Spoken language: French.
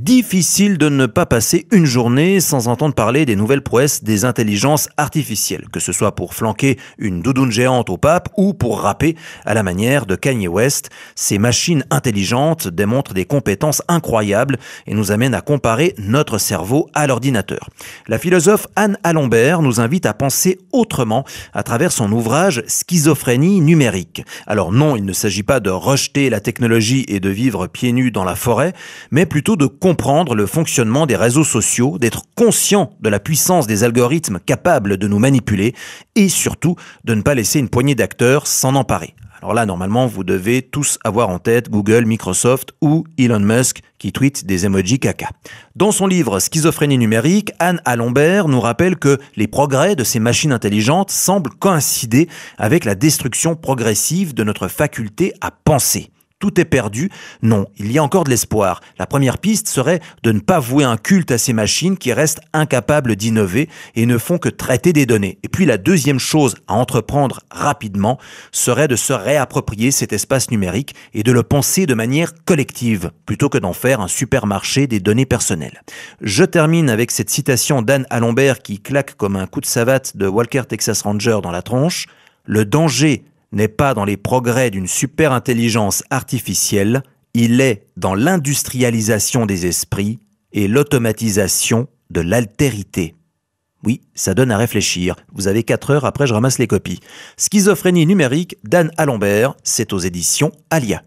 Difficile de ne pas passer une journée sans entendre parler des nouvelles prouesses des intelligences artificielles, que ce soit pour flanquer une doudoune géante au pape ou pour rapper à la manière de Kanye West. Ces machines intelligentes démontrent des compétences incroyables et nous amènent à comparer notre cerveau à l'ordinateur. La philosophe Anne Alembert nous invite à penser autrement à travers son ouvrage Schizophrénie numérique. Alors non, il ne s'agit pas de rejeter la technologie et de vivre pieds nus dans la forêt, mais plutôt de comprendre le fonctionnement des réseaux sociaux, d'être conscient de la puissance des algorithmes capables de nous manipuler et surtout de ne pas laisser une poignée d'acteurs s'en emparer. Alors là, normalement, vous devez tous avoir en tête Google, Microsoft ou Elon Musk qui tweet des emojis caca. Dans son livre Schizophrénie numérique, Anne Alembert nous rappelle que les progrès de ces machines intelligentes semblent coïncider avec la destruction progressive de notre faculté à penser. Tout est perdu? Non, il y a encore de l'espoir. La première piste serait de ne pas vouer un culte à ces machines qui restent incapables d'innover et ne font que traiter des données. Et puis la deuxième chose à entreprendre rapidement serait de se réapproprier cet espace numérique et de le penser de manière collective, plutôt que d'en faire un supermarché des données personnelles. Je termine avec cette citation d'Anne Alembert qui claque comme un coup de savate de Walker Texas Ranger dans la tronche. Le danger n'est pas dans les progrès d'une super-intelligence artificielle, il est dans l'industrialisation des esprits et l'automatisation de l'altérité. Oui, ça donne à réfléchir. Vous avez 4 heures, après je ramasse les copies. Schizophrénie numérique d'Anne Alembert, c'est aux éditions Alia.